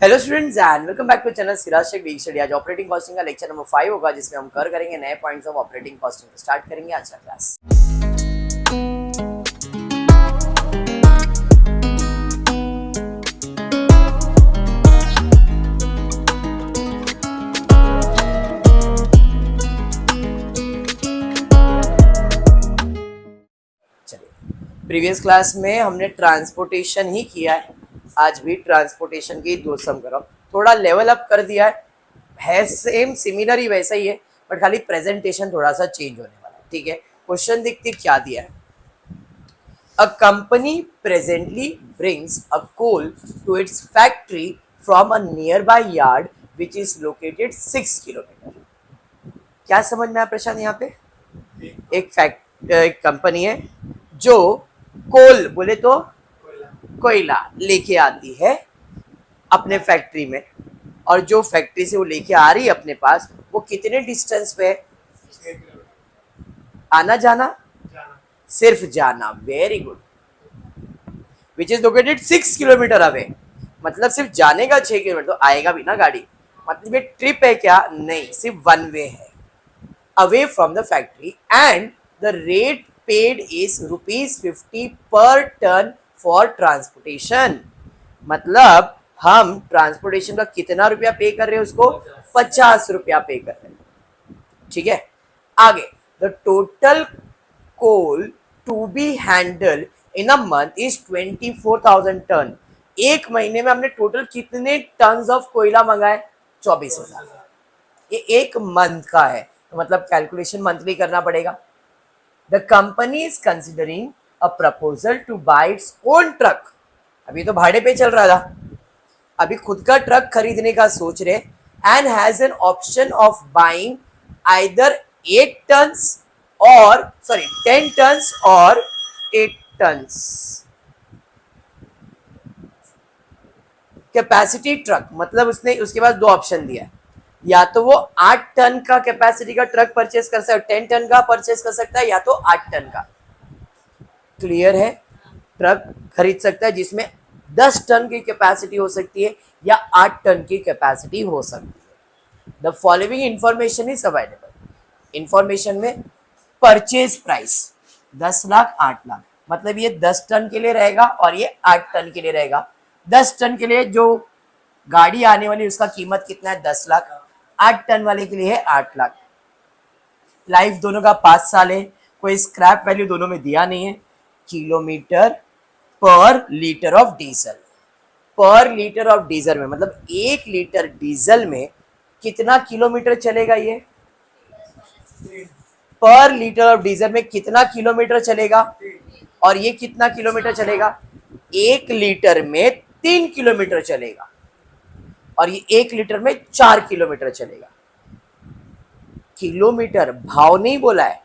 Hello students and welcome back to channel Siraj Shaikh week study. आज operating costing का lecture number 5 होगा, जिसमें हम करेंगे नए points of operating costing. Start करेंगे आज का क्लास। चलिए, प्रीवियस क्लास में हमने ट्रांसपोर्टेशन ही किया है, आज भी ट्रांसपोर्टेशन की दो सम करो, थोड़ा लेवल अप कर दिया है सेम सिमिलर ही वैसा ही है, बट खाली प्रेजेंटेशन थोड़ा सा चेंज होने वाला है। ठीक है, क्वेश्चन देखते क्या दिया है। A company presently brings a coal to its factory from a nearby yard which is located 6 kilometre. क्या समझ में आया प्रशांत? यहाँ पे एक कंपनी है जो कोल बोले तो कोयला लेके आती है अपने फैक्ट्री में, और जो फैक्ट्री से वो लेके आ रही है अपने पास, वो कितने डिस्टेंस पे है? आना जाना? सिर्फ जाना। Very good. Which is located 6 kilometre away, मतलब सिर्फ जाने का 6 किलोमीटर, तो आएगा भी ना गाड़ी। मतलब ये ट्रिप है क्या? नहीं, सिर्फ वन वे है away from the factory, and the rate paid is ₹50 पर टन फॉर ट्रांसपोर्टेशन। मतलब हम ट्रांसपोर्टेशन का कितना रुपया पे कर रहे हैं उसको? 50 रुपया पे कर रहे हैं। ठीक है, आगे the total coal to be handle in a month is 24,000 ton. एक महीने में हमने टोटल कितने टन ऑफ कोयला मंगाए? 24,000। ये एक मंथ का है, तो मतलब कैलकुलेशन मंथली करना पड़ेगा। The company is considering a proposal to buy its own truck. अभी तो भाड़े पे चल रहा था, अभी खुद का ट्रक खरीदने का सोच रहे, and has an option of buying either 8 tons और 10 टन्स और 8 टन्स कैपेसिटी ट्रक। मतलब उसने उसके पास दो ऑप्शन दिया है, या तो वो 8 टन का कैपेसिटी का ट्रक परचेस कर सकता है, 10 टन का परचेस कर सकता है, या तो 8 टन का। क्लियर है? ट्रक खरीद सकता है जिसमें 10 टन की कैपेसिटी हो सकती है या 8 टन की कैपेसिटी हो सकती है। The following information is available. Information में परचेज प्राइस 10 लाख 8 लाख, मतलब ये 10 टन के लिए रहेगा और ये 8 टन के लिए रहेगा। 10 टन के लिए जो गाड़ी आने वाली उसका कीमत कितना है? 10 लाख। 8 टन वाले के लिए है 8 लाख। लाइफ दोनों का 5 साल है, कोई स्क्रैप वैल्यू दोनों में दिया नहीं है। किलोमीटर पर लीटर ऑफ डीजल, पर लीटर ऑफ डीजल में मतलब 1 लीटर डीजल में कितना किलोमीटर चलेगा? ये पर लीटर ऑफ डीजल में कितना किलोमीटर चलेगा, और ये कितना किलोमीटर चलेगा? 1 लीटर में 3 किलोमीटर चलेगा, और ये 1 लीटर में 4 किलोमीटर चलेगा। किलोमीटर भाव नहीं बोला है,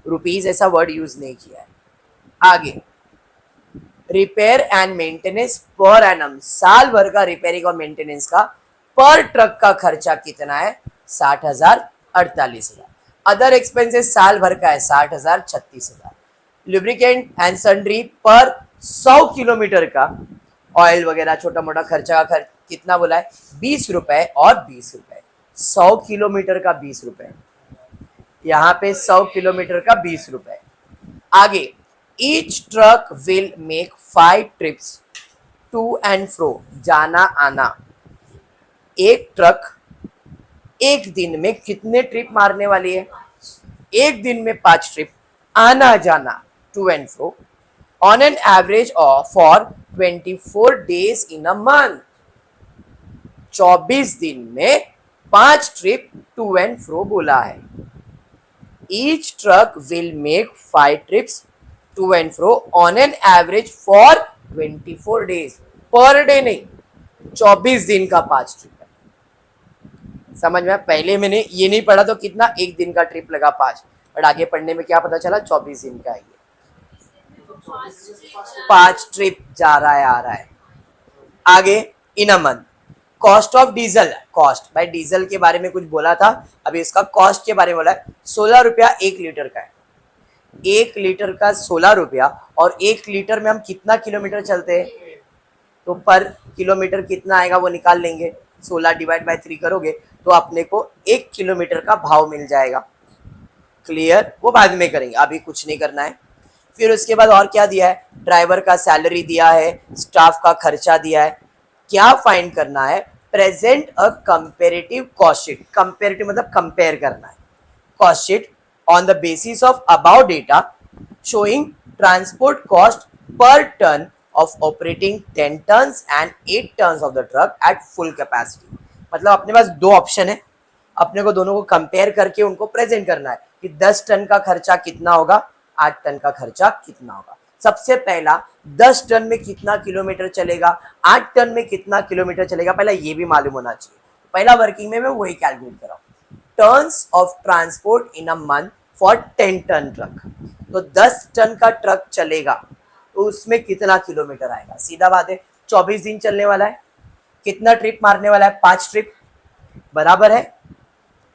रुपीज ऐसा वर्ड यूज नहीं किया है। आगे repair and maintenance per annum, साल भर का रिपेयरिंग और मेंटेनेंस का पर ट्रक का खर्चा कितना है? 60,000 48,000। अदर एक्सपेंसेस साल भर का है 60,000 36,000। लुब्रिकेंट एंड सन्ड्री पर 100 किलोमीटर का ऑयल वगैरह छोटा मोटा खर्चा का कितना बोला है? 20 रुपए और 20 रुपए। 100 किलोमीटर का 20 रुपए, यहाँ पे 100 किलोमीटर का 20 रुपए। आगे each truck will make 5 trips to and fro, जाना आना। एक ट्रक एक दिन में कितने ट्रिप मारने वाली है? एक दिन में 5 ट्रिप, आना जाना to and fro, on an average of for 24 days in a month. 24 दिन में 5 ट्रिप टू एंड फ्रो बोला है। Each truck will make 5 trips to and fro on an average for 24 days. Per day नहीं, 24 दिन का 5 trip है। समझ में? पहले मैंने ये नहीं पढ़ा तो कितना, एक दिन का ट्रिप लगा 5, बट आगे पढ़ने में क्या पता चला? 24 दिन का है ये। 5 ट्रिप जा रहा है आ रहा है। आगे in a month cost of diesel, cost भाई डीजल के बारे में कुछ बोला था, अभी इसका कॉस्ट के बारे में बोला है। 16 रुपया 1 लीटर का है। 1 लीटर का 16 रुपया, और 1 लीटर में हम कितना किलोमीटर चलते हैं? तो पर किलोमीटर कितना आएगा वो निकाल लेंगे, 16 डिवाइड बाय 3 करोगे तो अपने को 1 किलोमीटर का भाव मिल जाएगा। क्लियर, वो बाद में करेंगे, अभी कुछ नहीं करना है। फिर उसके बाद और क्या दिया है, ड्राइवर का सैलरी दिया है, स्टाफ का खर्चा दिया है। क्या फाइंड करना है, present a comparative cost sheet, comparative मतलब कंपेयर करना है, cost sheet on the basis of about data showing transport cost per ton of operating 10 tons and 8 tons of the truck at full capacity। मतलब अपने पास दो option है, अपने को दोनों को कंपेयर करके उनको प्रेजेंट करना है कि 10 टन का खर्चा कितना होगा, 8 टन का खर्चा कितना होगा। सबसे पहला 10 टन में कितना किलोमीटर चलेगा, 8 टन में कितना किलोमीटर चलेगा, पहला ये भी मालूम होना चाहिए। पहला वर्किंग में मैं वही कैलकुलेट कर रहा हूँ, turns of transport in a month for 10 ton truck. तो 10 टन का ट्रक चलेगा तो उसमें कितना किलोमीटर आएगा, सीधा बात है, 24 दिन चलने वाला है, कितना ट्रिप मारने वाला है, 5 ट्रिप, बराबर है,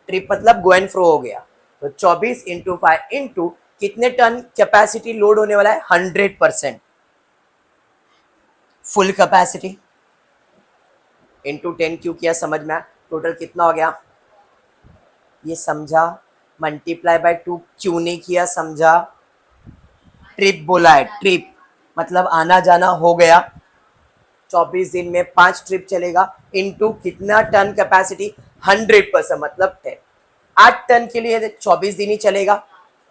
ट्रिप मतलब गो एंड फ्रो हो गया, तो 24 इंटू 5 इंटू कितने टन कैपेसिटी लोड होने वाला है, 100% फुल कैपेसिटी, इंटू 10 क्यों किया समझ में आया, टोटल कितना हो गया ये समझा, मल्टीप्लाई बाय 2 क्यों नहीं किया समझा, ट्रिप बोला है, ट्रिप मतलब आना जाना हो गया, 24 दिन में 5 ट्रिप चलेगा, इनटू कितना टन कैपेसिटी, 100% मतलब 10, 8 टन के लिए 24 दिन ही चलेगा,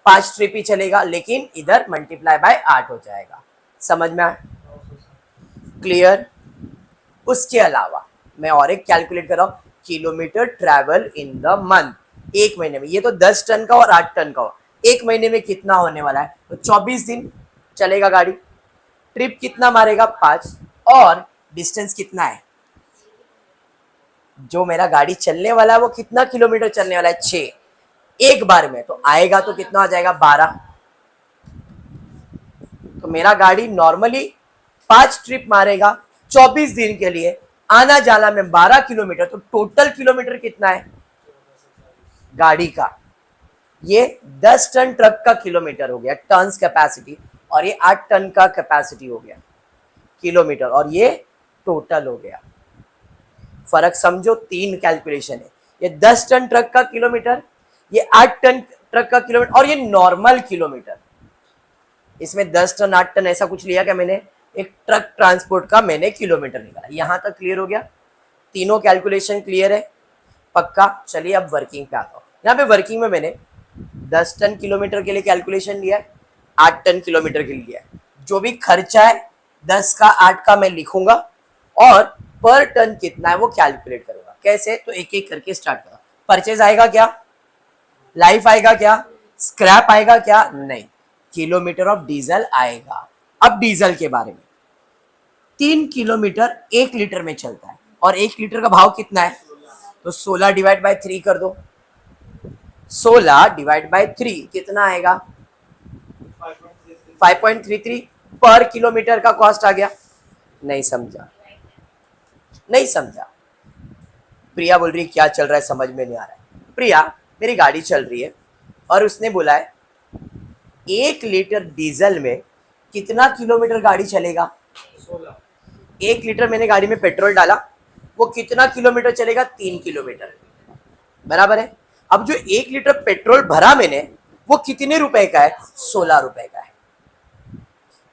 5 ट्रिप ही चलेगा, लेकिन इधर मल्टीप्लाई बाय 8 हो जाएगा, समझ में आया, क्लियर। उसके अलावा मैं और एक कैलकुलेट कर रहा हूँ, kilometre travel in the month, एक महीने में, ये तो 10 टन का और 8 टन का हो, एक महीने में कितना होने वाला है, तो 24 दिन चलेगा गाड़ी, ट्रिप कितना मारेगा 5, और डिस्टेंस कितना है, जो मेरा गाड़ी चलने वाला है वो कितना किलोमीटर चलने वाला है, 6, एक बार में, तो आएगा तो कितना हो जाएगा 12। तो मेरा गाड़ी नॉर्मली 5 ट्रिप मारेगा 24 दिन के लिए, आना जाना में 12 किलोमीटर, तो टोटल किलोमीटर कितना है गाड़ी का, ये 10 टन ट्रक का किलोमीटर हो गया, टन्स कैपेसिटी, और ये 8 टन का कैपेसिटी हो गया किलोमीटर, और ये टोटल हो गया। फर्क समझो, 3 कैलकुलेशन है, ये 10 टन ट्रक का किलोमीटर, ये 8 टन ट्रक का किलोमीटर, और ये नॉर्मल किलोमीटर। इसमें 10 टन 8 टन ऐसा कुछ लिया क्या मैंने, एक ट्रक ट्रांसपोर्ट का मैंने किलोमीटर निकाला। यहां तक क्लियर हो गया, तीनों कैलकुलेशन क्लियर है, पक्का। चलिए अब वर्किंग पे आता हूँ। यहाँ पे वर्किंग में मैंने 10 टन किलोमीटर के लिए कैलकुलेशन लिया है, 8 टन किलोमीटर के लिए लिया है। जो भी खर्चा है 10 का 8 का मैं लिखूंगा, और पर टन कितना है वो कैलकुलेट करूंगा। कैसे, तो एक एक करके स्टार्ट करा। परचेज आएगा क्या, लाइफ आएगा क्या, स्क्रैप आएगा क्या, नहीं, किलोमीटर ऑफ डीजल आएगा। अब डीजल के बारे में, 3 किलोमीटर 1 लीटर में चलता है, और 1 लीटर का भाव कितना है, तो 16 डिवाइड बाय 3 कर दो, 16 डिवाइड बाय 3 कितना आएगा, 5.33 पर किलोमीटर का कॉस्ट आ गया। नहीं समझा, नहीं समझा। प्रिया बोल रही क्या चल रहा है समझ में नहीं आ रहा है। प्रिया, मेरी गाड़ी चल रही है और उसने बोला है 1 लीटर डीजल में कितना किलोमीटर गाड़ी चलेगा, 1 लीटर मैंने गाड़ी में पेट्रोल डाला, वो कितना किलोमीटर चलेगा, 3 किलोमीटर, बराबर है। अब जो 1 लीटर पेट्रोल भरा मैंने वो कितने रुपए का है, 16 रुपए का है।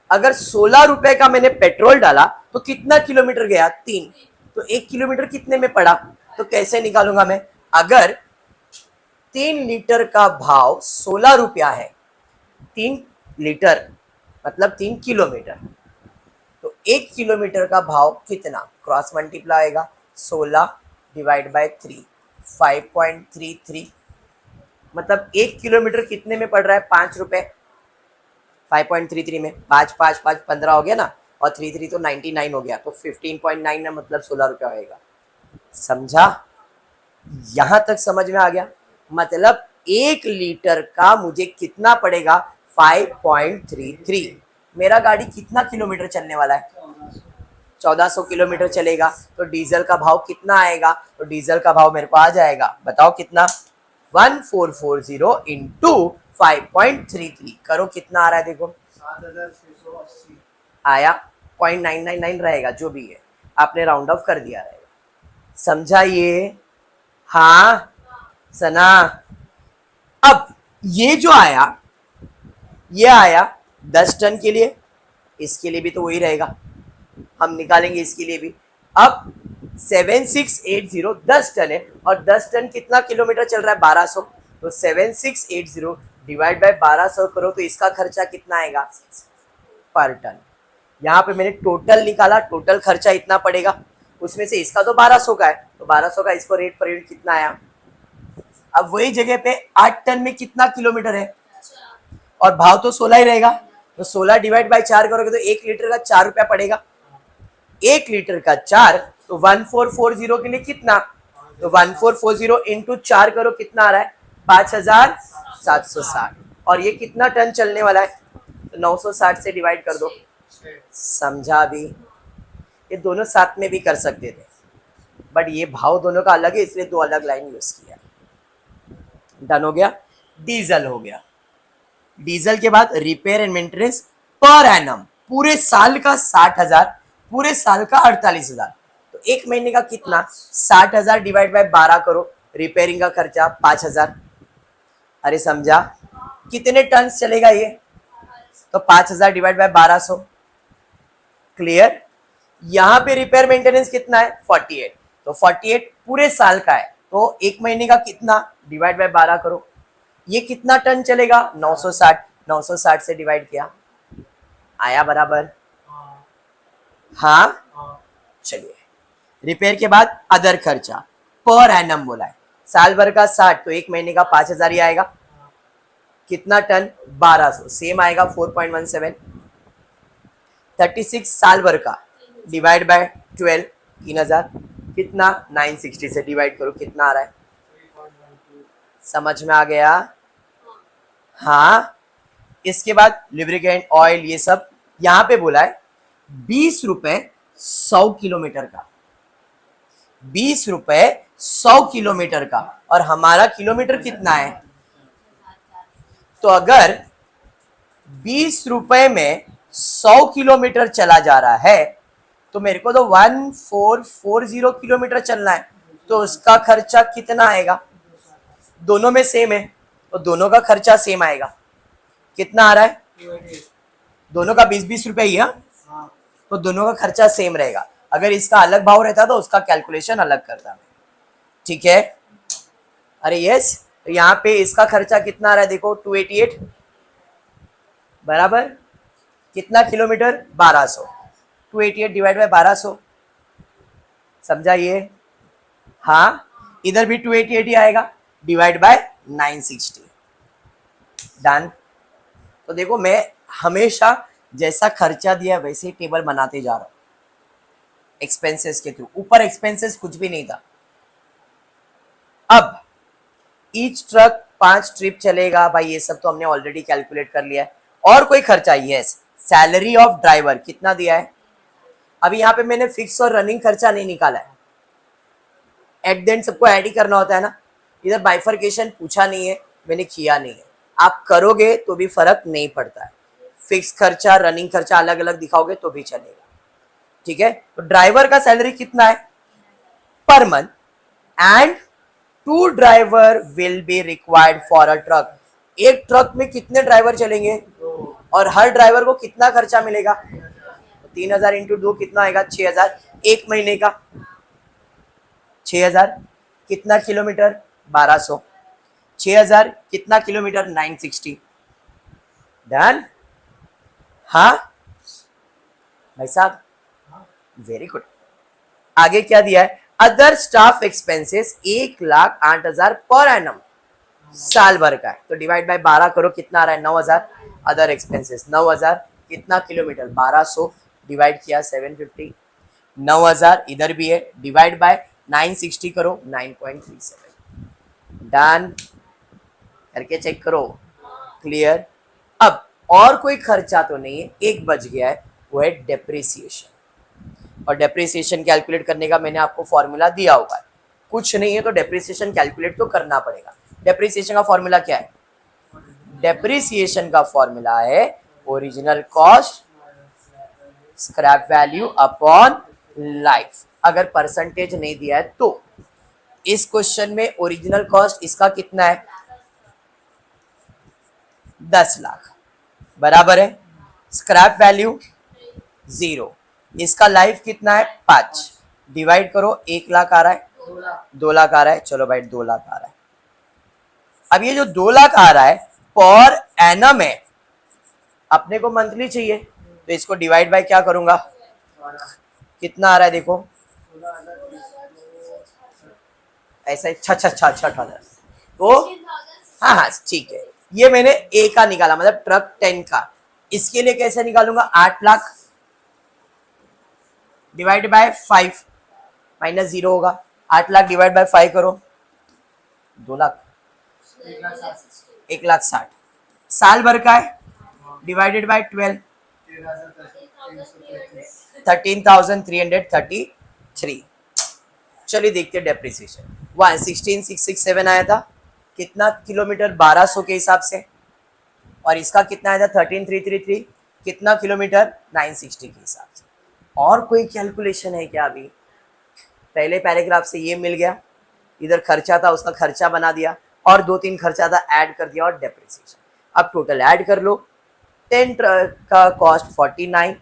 अगर 16 रुपए का मैंने पेट्रोल डाला तो कितना किलोमीटर गया, 3, तो 1 किलोमीटर कितने में पड़ा, तो कैसे निकालूंगा मैं, अगर 3 लीटर का भाव 16 रुपया है, 3 लीटर मतलब 3 किलोमीटर, तो 1 किलोमीटर का भाव कितना, क्रॉस मल्टीप्लाई आएगा, 16 डिवाइड बाय 3, 5.33, मतलब 1 किलोमीटर कितने में पड़ रहा है, 5 रुपए। 5.33 में 5 5 5 15 हो गया ना, और 3 3 तो 99 हो गया, तो 15.9 है, मतलब 16 रुपया होएगा। समझा, यहां तक समझ में आ गया। मतलब 1 लीटर का मुझे कितना पड़ेगा, 5.33। मेरा गाड़ी कितना किलोमीटर चलने वाला है, 1400 किलोमीटर चलेगा, तो डीजल का भाव कितना आएगा, तो डीजल का भाव मेरे को आ जाएगा, बताओ कितना, 1440 इंटू 5.33, करो कितना आ रहा है, देखो 7,680 आया, 0.999 रहेगा जो भी है, आपने राउंड ऑफ कर दिया रहेगा। समझा ये? हाँ सना। अब ये जो आया, ये आया 10 टन के लिए, इसके लिए भी तो वही रहेगा, हम निकालेंगे इसके लिए भी। अब 7680 10 टन है, और 10 टन कितना किलोमीटर चल रहा है? 1200। तो 7680 डिवाइड बाय 1200 करो तो इसका खर्चा कितना आएगा पर टन। यहाँ पे मैंने टोटल निकाला, टोटल खर्चा इतना पड़ेगा, उसमें से इसका तो 1200 का है, तो 1200 का इसको रेट पर यूनिट कितना आया। अब वही जगह पे 8 टन में कितना किलोमीटर है, और भाव तो 16 ही रहेगा, तो 16 डिवाइड बाय 4 करोगे तो 1 लीटर का 4 रुपया पड़ेगा। 1 लीटर का 4, तो 1440 के लिए कितना, तो 1440 इंटू 4 करो, कितना आ रहा है 5760। और ये कितना टन चलने वाला है, तो 960 से डिवाइड कर दो। समझा भी? ये दोनों साथ में भी कर सकते थे, बट ये भाव दोनों का अलग है, इसलिए दो अलग लाइन यूज किया। डन हो गया। डीजल हो गया। डीजल के बाद repair and maintenance per annum, पूरे साल का 60,000, पूरे साल का 48,000, तो एक महीने का कितना, 60,000 डिवाइड बाय 12 करो, रिपेयरिंग का खर्चा 5,000। अरे समझा? कितने टन चलेगा ये, तो 5,000 डिवाइड बाय 1200। क्लियर? यहां पे रिपेयर मेंटेनेंस कितना है 48, तो 48 पूरे साल का है, तो एक महीने का कितना, डिवाइड बाय 12 करो। ये कितना टन चलेगा 960, 960 से डिवाइड किया, आया बराबर? हाँ चलिए। रिपेयर के बाद अदर खर्चा पर एनम बोला है, साल भर का 60, तो एक महीने का 5,000 ही आएगा। कितना टन, 1200, सेम आएगा 4.17। 36 साल भर का डिवाइड बाय 12, 3000, कितना 960 से डिवाइड करो, कितना आ रहा है, समझ में आ गया? हाँ। इसके बाद लिब्रिकेंट ऑयल ये सब, यहां पे बोला है 20 रुपए 100 किलोमीटर का, 20 रुपए 100 किलोमीटर का, और हमारा किलोमीटर कितना है, तो अगर 20 रुपए में 100 किलोमीटर चला जा रहा है, तो मेरे को तो 1440 किलोमीटर चलना है, तो उसका खर्चा कितना आएगा, दोनों में सेम है, तो दोनों का खर्चा सेम आएगा। कितना आ रहा है, दोनों का 20-20 रुपए ही है, तो दोनों का खर्चा सेम रहेगा। अगर इसका अलग भाव रहता तो उसका कैलकुलेशन अलग करता। ठीक है? अरे यस। तो यहाँ पे इसका खर्चा कितना आ रहा है, देखो 288 बराबर कितना किलोमीटर, 1200, 288 डिवाइड बाय 1200। समझा ये? हाँ। इधर भी 288 ही आएगा, डिवाइड बाय 960। डन। तो देखो मैं हमेशा जैसा खर्चा दिया वैसे ही टेबल बनाते जा रहा हूं, एक्सपेंसेस के थ्रू। ऊपर एक्सपेंसेस कुछ भी नहीं था। अब ईच ट्रक 5 ट्रिप चलेगा भाई, ये सब तो हमने ऑलरेडी कैलकुलेट कर लिया है। और कोई खर्चा, यस, सैलरी ऑफ ड्राइवर कितना दिया है। अभी यहाँ पे मैंने फिक्स और रनिंग खर्चा नहीं निकाला है, एट द एंड सबको ऐड ही करना होता है ना। इधर बाइफर्केशन पूछा नहीं है, मैंने किया नहीं है, आप करोगे तो भी फर्क नहीं पड़ता है। फिक्स खर्चा रनिंग खर्चा अलग अलग दिखाओगे तो भी चलेगा। ठीक है? तो ड्राइवर का सैलरी कितना है per month, and 2 driver will be required for a truck. एक ट्रक में कितने ड्राइवर चलेंगे, और हर ड्राइवर को कितना खर्चा मिलेगा, 3000 इंटू 2 कितना आएगा, 6000। एक महीने का 6000, कितना किलोमीटर, 1200, 6000 कितना किलोमीटर, 960। डन? हाँ भाई साहब, वेरी गुड। आगे क्या दिया है, other staff expenses 1,08,000 per annum, साल भर का है, तो डिवाइड बाय 12 करो, कितना आ रहा है 9,000। अदर एक्सपेंसेस 9,000, कितना किलोमीटर, 1200, डिवाइड किया 750, 9,000 इधर भी है, डिवाइड बाय 960 करो, 9.37। डन? करके चेक करो। क्लियर? अब और कोई खर्चा तो नहीं है, एक बच गया है, वो है डेप्रिसिएशन। और डेप्रिसिएशन कैलकुलेट करने का मैंने आपको फॉर्मूला दिया होगा, कुछ नहीं है तो डेप्रिसिएशन कैलकुलेट तो करना पड़ेगा। डेप्रिसिएशन का फॉर्मूला क्या है, डेप्रिसिएशन का फॉर्मूला है original cost scrap value upon life. अगर परसेंटेज नहीं दिया है तो इस क्वेश्चन में ओरिजिनल कॉस्ट इसका कितना है 10 लाख बराबर है। स्क्रैप वैल्यू 0, इसका लाइफ कितना है 5, डिवाइड करो 1 लाख आ रहा है 2 लाख आ रहा है, चलो भाई 2 लाख आ रहा है। अब ये जो 2 लाख आ रहा है पर एनम है, अपने को मंथली चाहिए तो इसको डिवाइड बाय क्या करूंगा, कितना आ रहा है देखो ऐसा 6,6,6,6,6 तो हाँ हाँ ठीक है, ये मैंने ए का निकाला मतलब ट्रक 10 का। इसके लिए कैसे निकालूंगा 8 लाख डिवाइड बाय 5 माइनस 0 होगा, 8 लाख डिवाइड बाय 5 करो 2 लाख 1,60,000 साल भर का है डिवाइडेड बाय 12 13,333। चलिए देखते हैं डेप्रिसिएशन 16,667 आया था कितना किलोमीटर 1200 के हिसाब से, और इसका कितना आया था 13,333 कितना किलोमीटर 960 के हिसाब से। और कोई कैलकुलेशन है क्या? अभी पहले पैराग्राफ से ये मिल गया, इधर खर्चा था उसका खर्चा बना दिया और 2-3 खर्चा था ऐड कर दिया और डेप्रिसिएशन। अब टोटल ऐड कर लो, 10 का कॉस्ट 49,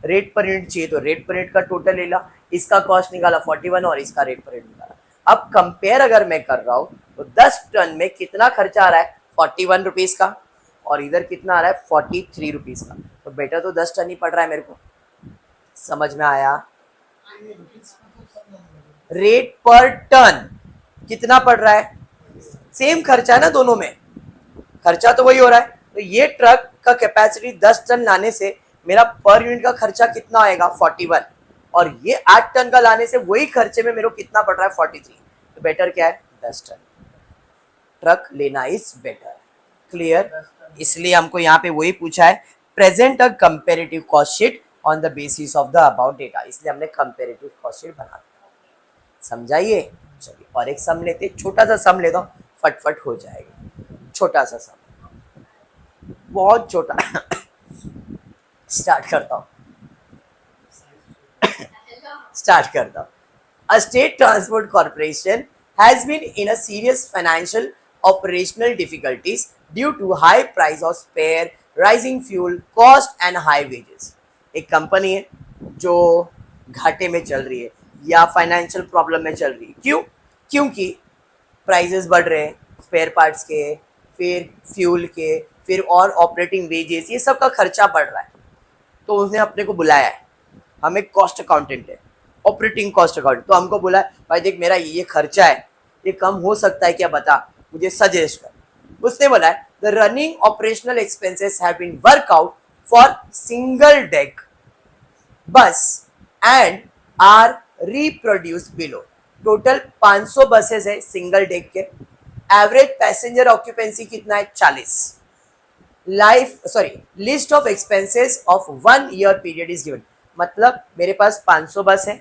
रेट पर यूनिट चाहिए तो रेट पर यूनिट का टोटल ले ला, इसका कॉस्ट निकाला 41 और इसका रेट पर यूनिट निकाला। अब कंपेयर अगर मैं कर रहा हूँ तो 10 टन में कितना खर्चा आ रहा है 41 रुपीज का और इधर कितना आ रहा है 43 रुपीज का, तो बेटर तो 10 टन ही पड़ रहा है मेरे को। समझ में आया? रेट पर टन कितना पड़ रहा है, सेम खर्चा है ना दोनों में, खर्चा तो वही हो रहा है। तो ये ट्रक का कैपेसिटी 10 टन लाने से मेरा पर यूनिट का खर्चा कितना आएगा 41, और ये 8 टन का लाने से वही खर्चे में मेरे को कितना पड़ रहा है 43। तो बेटर क्या है 10 टन ट्रक लेना इज बेटर। क्लियर? इसलिए हमको यहाँ पे वही पूछा है present a comparative cost sheet on the basis of the about data, इसलिए हमने कंपेरेटिव कॉस्ट शीट बना दिया। समझाइए? चलिए और एक सम लेते, छोटा सा सम लेता हूँ फटफट हो जाएगा, छोटा सा सम बहुत छोटा स्टार्ट करता हूँ A state transport corporation has been in a serious financial operational difficulties due to high price of spare, rising fuel cost and high wages. एक कंपनी है जो घाटे में चल रही है या फाइनेंशियल प्रॉब्लम में चल रही है। क्यों? क्योंकि प्राइजेस बढ़ रहे हैं स्पेयर पार्ट्स के, फिर फ्यूल के, फिर और ऑपरेटिंग वेजेस, ये सब का खर्चा बढ़ रहा है। तो उसने अपने को बुलाया है, हम एक कॉस्ट अकाउंटेंट है, ऑपरेटिंग कॉस्ट अकाउंट, तो हमको बोला भाई देख मेरा ये खर्चा है, ये कम हो सकता है क्या, बता मुझे सजेस्ट कर। उसने बोला the running operational expenses have been work out for single deck bus and are reproduce below. Total 500 buses है सिंगल डेक के, एवरेज पैसेंजर ऑक्यूपेंसी कितना है 40। List of expenses of 1 year period is given, मतलब मेरे पास 500 बस है,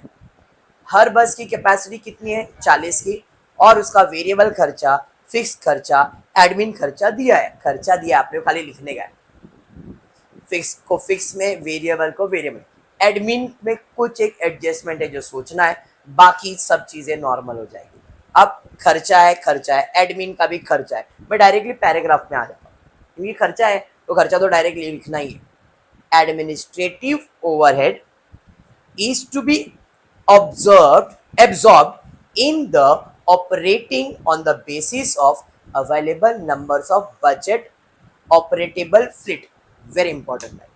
हर बस की कैपेसिटी कितनी है 40 की, और उसका वेरिएबल खर्चा, फिक्स खर्चा, एडमिन खर्चा दिया है, खर्चा दिया आपने खाली लिखने का है, फिक्स को फिक्स में, वेरिएबल को वेरिएबल, एडमिन में कुछ एक एडजस्टमेंट है जो सोचना है, बाकी सब चीजें नॉर्मल हो जाएगी। अब खर्चा है, एडमिन का भी खर्चा है, मैं डायरेक्टली पैराग्राफ में आ जाता हूँ क्योंकि खर्चा है तो खर्चा तो डायरेक्टली लिखना ही है। Administrative overhead is to be absorbed in the operating on the basis of available numbers of budget operatable fleet. Very important है।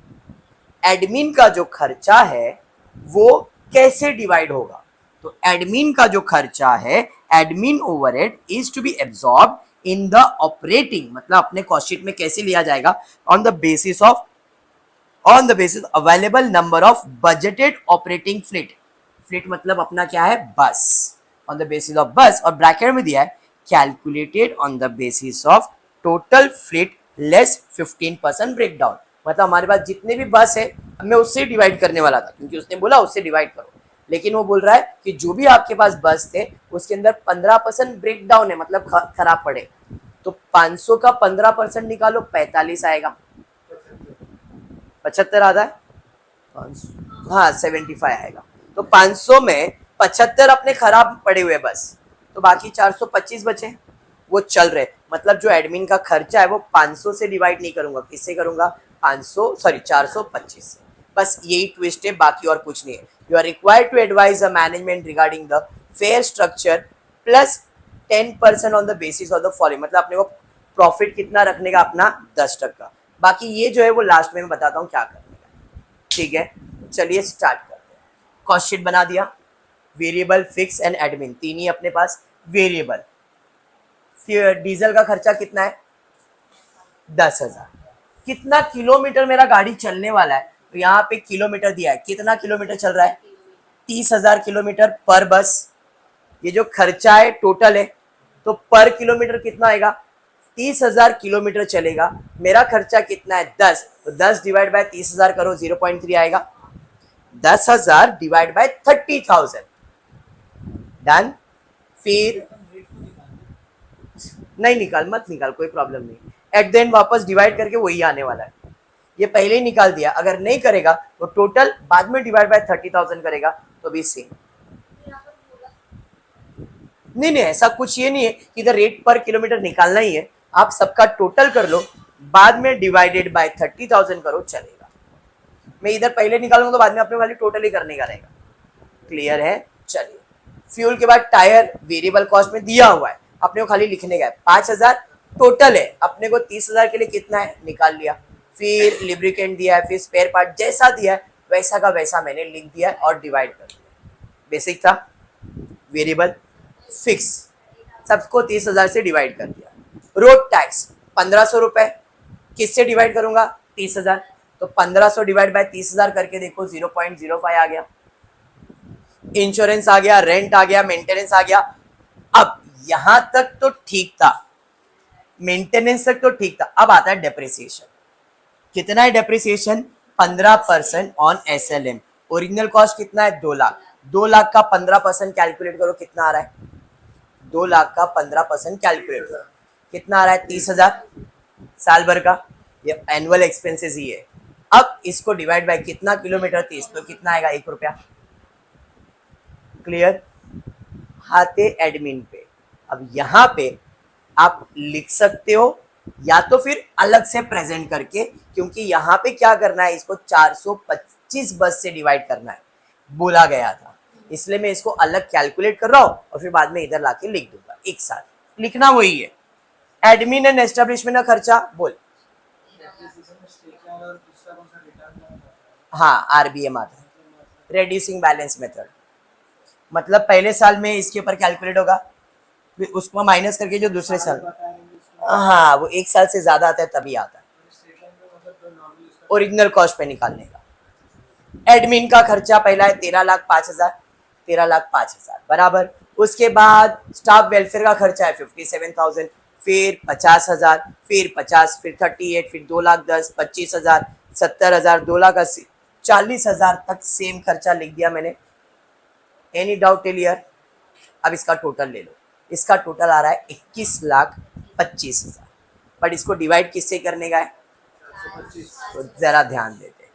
एडमिन का जो खर्चा है वो कैसे डिवाइड होगा, तो एडमिन का जो खर्चा है, admin overhead is to be absorb in the operating, मतलब अपने कॉस्ट शीट में कैसे लिया जाएगा on the basis of available number of budgeted operating fleet. Fleet मतलब अपना क्या है बस, ऑन द बेसिस ऑफ बस, और ब्रैकेट में दिया है calculated on the basis of total fleet less 15% breakdown, मतलब हमारे पास जितने भी बस है मैं उससे डिवाइड करने वाला था क्योंकि उसने बोला उससे डिवाइड करो, लेकिन वो बोल रहा है कि जो भी आपके पास बस थे उसके अंदर 15% ब्रेकडाउन है, मतलब खराब पड़े, तो 500 का 15% निकालो 45 आएगा, 75 आता है, हाँ 75 आएगा। तो तो 500 में 75 अपने खराब पड़े हुए बस, तो बाकी 425 बचे, वो चल रहे। मतलब जो एडमिन का खर्चा है वो 500 से डिवाइड नहीं करूंगा, किससे करूंगा, 425 से। बस यही ट्विस्ट है, बाकी और कुछ नहीं है। You are required to advise the management regarding the fare structure plus 10% on the basis of the following. मतलब अपने को प्रॉफिट कितना रखने का, अपना 10%। बाकी ये जो है वो लास्ट में मैं बताता हूँ क्या करने का। ठीक है, चलिए स्टार्ट करते हैं। कॉस्ट शीट बना दिया, वेरिएबल, फिक्स एंड एडमिन, तीन ही अपने पास। वेरिएबल, फिर डीजल का खर्चा कितना है, 10,000। कितना किलोमीटर मेरा गाड़ी चलने वाला है, तो यहाँ पे किलोमीटर दिया है, कितना किलोमीटर चल रहा है, 30,000 किलोमीटर पर बस। ये जो खर्चा है टोटल है, तो पर किलोमीटर कितना आएगा, 30,000 किलोमीटर चलेगा, मेरा खर्चा कितना है 10, तो 10 डिवाइड बाय 30,000 करो, 0.3 आएगा। 10,000 डिवाइड बाय 30,000, डन। फिर नहीं निकाल, मत निकाल, कोई प्रॉब्लम नहीं। एट द एंड वापस डिवाइड करके वही आने वाला है, ये पहले ही निकाल दिया। अगर नहीं करेगा तो टोटल बाद में डिवाइड बाय 30,000 करेगा, तो भी सेम। नहीं नहीं, ऐसा कुछ ये नहीं है कि इधर रेट पर किलोमीटर निकालना ही है, आप सबका टोटल कर लो, बाद में डिवाइडेड बाय 30,000 करो, चलेगा। मैं इधर पहले निकालूंगा तो बाद में अपने वाली टोटल ही करने का रहेगा। क्लियर है, चलिए। फ्यूल के बाद टायर वेरिएबल कॉस्ट में दिया हुआ है, अपने को खाली लिखने का है। 5,000 टोटल है, अपने को 30,000 के लिए कितना है निकाल लिया। फिर लिब्रिकेंट दिया है, फिर स्पेयर पार्ट जैसा दिया है वैसा का वैसा मैंने लिख दिया है और डिवाइड कर दिया। बेसिक था, वेरिएबल, फिक्स, सबको 30,000 से डिवाइड कर दिया। रोड टैक्स 1,500 रुपए, किससे डिवाइड करूंगा, 30,000, तो 1,500 डिवाइड बाय 30,000 करके देखो, 0.05 आ गया। इंश्योरेंस आ गया, रेंट आ गया, मेंटेनेंस आ गया। अब यहां तक तो ठीक था, मेंटेनेंस तक तो ठीक था। अब आता है डेप्रिसिएशन। कितना है depreciation, 15% on SLM। Original cost कितना है, 2 लाख। 2 लाख का 15% कैलकुलेट करो, कितना आ रहा है, 2 लाख का 15% कैलकुलेट करो, कितना आ रहा है, 30,000 साल भर का। ये एनुअल एक्सपेंसेस ही है। अब इसको डिवाइड बाय कितना किलोमीटर, 30, तो कितना आएगा, 1 रुपया। क्लियर, हाथे एडमिन पे। अब यहां पे आप लिख सकते हो या तो फिर अलग से प्रेजेंट करके, क्योंकि यहां पे क्या करना है, इसको 425 बस से डिवाइड करना है, बोला गया था, इसलिए मैं इसको अलग कैलकुलेट कर रहा हूं और फिर बाद में इधर लाके लिख दूंगा। एक साथ लिखना वही है। एडमिन एंड एस्टेब्लिशमेंट का खर्चा बोल, हाँ RBM आता है, रेड्यूसिंग बैलेंस मेथड। मतलब पहले साल में इसके ऊपर कैलकुलेट होगा, फिर उसको माइनस करके जो दूसरे साल, हाँ वो 1 साल से ज्यादा आता है तभी आता है, ओरिजिनल कॉस्ट पे निकालने का। एडमिन का खर्चा पहला है 13,05,000, 13,05,000 बराबर। उसके बाद स्टाफ वेलफेयर का खर्चा है 57,000, फिर 50,000, फिर 50, फिर 38, फिर 2,10,000, 25,000, 70,000, 2,80,000, 40,000 तक सेम खर्चा लिख दिया मैंने। Any doubt clear. अब इसका टोटल ले लो, इसका टोटल आ रहा है 21,25,000, बट इसको डिवाइड किससे करने का है, तो जरा ध्यान देते।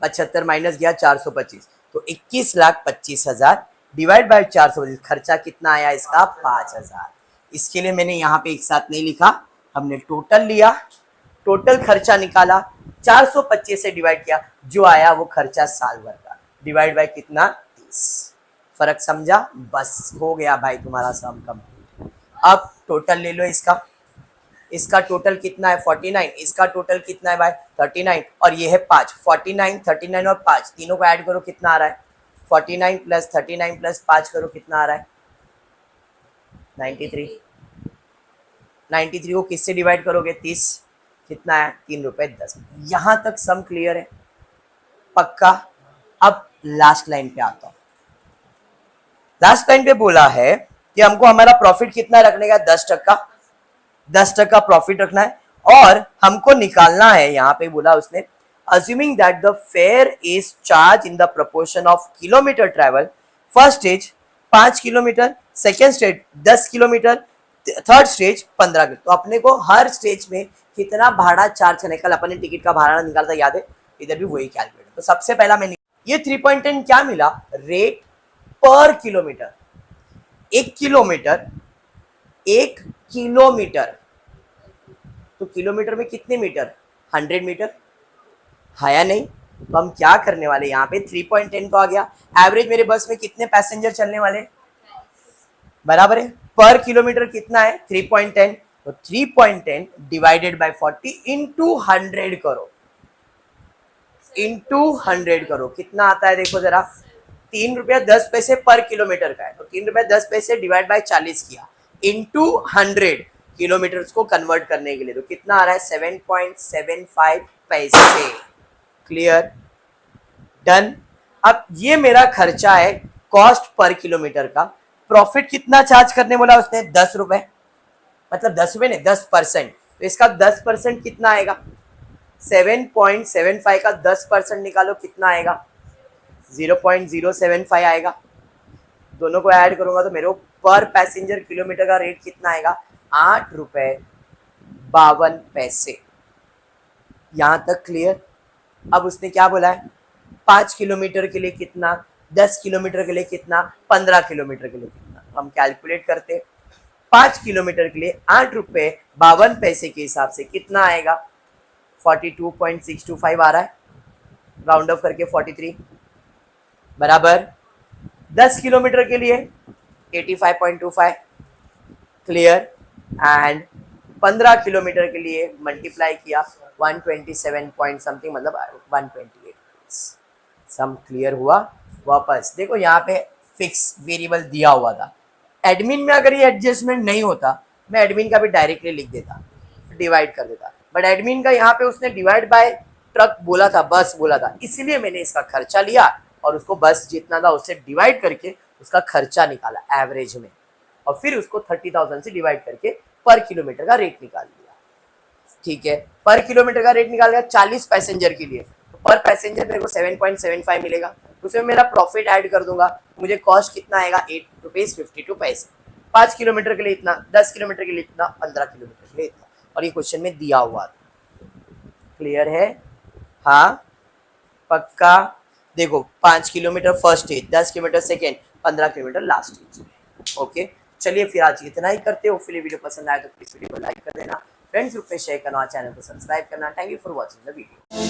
75 माइनस गया 425, तो 21,25,000 डिवाइड बाय 425, खर्चा कितना आया इसका, 5,000। इसके लिए मैंने यहाँ पे एक साथ नहीं लिखा, हमने टोटल लिया, टोटल खर्चा निकाला, 425 से डिवाइड किया, जो आया वो खर्चा साल भर का, डिवाइड बाय कितना, 30। फर्क समझा, बस हो गया भाई तुम्हारा सम कंप्लीट। अब टोटल ले लो इसका, इसका टोटल कितना है 49, इसका टोटल कितना है भाई 39, और ये है 5, 49, 39 और 5 तीनों को ऐड करो, कितना आ रहा है, 49 प्लस 39 प्लस 5 करो, कितना आ रहा है, 93। 93 को किससे डिवाइड करोगे, 30, कितना है, 3 रुपए 10। यहां तक सम क्लियर है, पक्का। अब लास्ट लाइन पे आता हूं। लास्ट लाइन पे बोला है कि हमको हमारा प्रॉफिट कितना रखने का, 10%, 10% प्रॉफिट रखना है, और हमको निकालना है, यहाँ पे बोला उसने, assuming that the fare is charged in the proportion of kilometer travel, first stage 5 kilometre, second stage 10 kilometre, third stage 15 kilometre. तो अपने को हर स्टेज में कितना भाड़ा चार्ज करने, कल अपने टिकट का भाड़ा निकालता याद है, इधर भी वही कैलकुलेट। तो सबसे पहला मैं ये 3.10 क्या मिला? रेट पर किलोमीटर। 1 किलोमीटर, 1 किलोमीटर, तो किलोमीटर में कितने मीटर? 100 मीटर, है या नहीं? तो हम क्या करने वाले यहाँ पे 3.10 तो आ गया। एवरेज मेरे बस में कितने पैसेंजर चलने वाले? बराबर है, पर किलोमीटर कितना है? 3.10, तो 3.10 डिवाइडेड बाय 40 इंटू 100 करो, इंटू 100 करो, कितना आता है देखो जरा। 3 रुपया 10 पैसे पर किलोमीटर का है, तो 3 रुपया 10 पैसे डिवाइड बाय 40 किया, इंटू 100 किलोमीटर को कन्वर्ट करने के लिए, तो कितना आ रहा है? 7.75 पैसे। Clear, done. अब ये मेरा खर्चा है कॉस्ट पर किलोमीटर का। प्रॉफिट कितना चार्ज करने बोला उसने? 10 रुपए, मतलब 10 रुपए नहीं, 10%। तो इसका 10% कितना आएगा? 7.75 का 10% निकालो, कितना आएगा? 0.075 आएगा। दोनों को ऐड करूंगा तो मेरे को पर पैसेंजर किलोमीटर का रेट कितना आएगा? 8 रुपए 52 पैसे। यहां तक क्लियर? अब उसने क्या बोला है? 5 किलोमीटर के लिए कितना, 10 किलोमीटर के लिए कितना, 15 किलोमीटर के लिए कितना। हम कैलकुलेट करते। 5 किलोमीटर के लिए 8 रुपए 52 पैसे के हिसाब से कितना आएगा? 42.625 आ रहा है, राउंड ऑफ करके 43, बराबर। 10 किलोमीटर के लिए 85.25, क्लियर। एंड 15 किलोमीटर के लिए मल्टीप्लाई किया 127 पॉइंट समथिंग, मतलब 128। सम क्लियर हुआ? वापस देखो यहाँ पे फिक्स वेरिएबल दिया हुआ था। एडमिन में अगर ये एडजस्टमेंट नहीं होता, मैं एडमिन का भी डायरेक्टली लिख देता, डिवाइड कर देता, बट एडमिन का यहाँ पे उसने डिवाइड बाय ट्रक बोला था, बस बोला था, इसीलिए मैंने इसका खर्चा लिया और उसको बस जितना था उससे डिवाइड करके उसका खर्चा निकाला एवरेज में, और फिर उसको 30,000 से डिवाइड करके पर किलोमीटर का रेट निकाल दिया। ठीक है, पर किलोमीटर का रेट निकाल दिया 40 पैसेंजर के लिए, तो पर पैसेंजर मेरे को 7.75 मिलेगा। उसमें मेरा प्रॉफिट ऐड कर दूंगा, मुझे कॉस्ट कितना आएगा? 8 रुपीज 52 पैसे। 5 किलोमीटर के लिए इतना, 10 किलोमीटर के लिए इतना, 15 किलोमीटर के लिए इतना, और ये क्वेश्चन में दिया हुआ था। क्लियर है? हाँ, पक्का। देखो 5 kilometre first stage, 10 kilometre second, 15 kilometre last stage. Okay, चलिए फिर आज इतना ही करते हो। फिर वीडियो पसंद आए तो प्लीज वीडियो को लाइक कर देना, फ्रेंड्स ग्रुप पे शेयर करना, चैनल को सब्सक्राइब करना। Thank you for watching the video.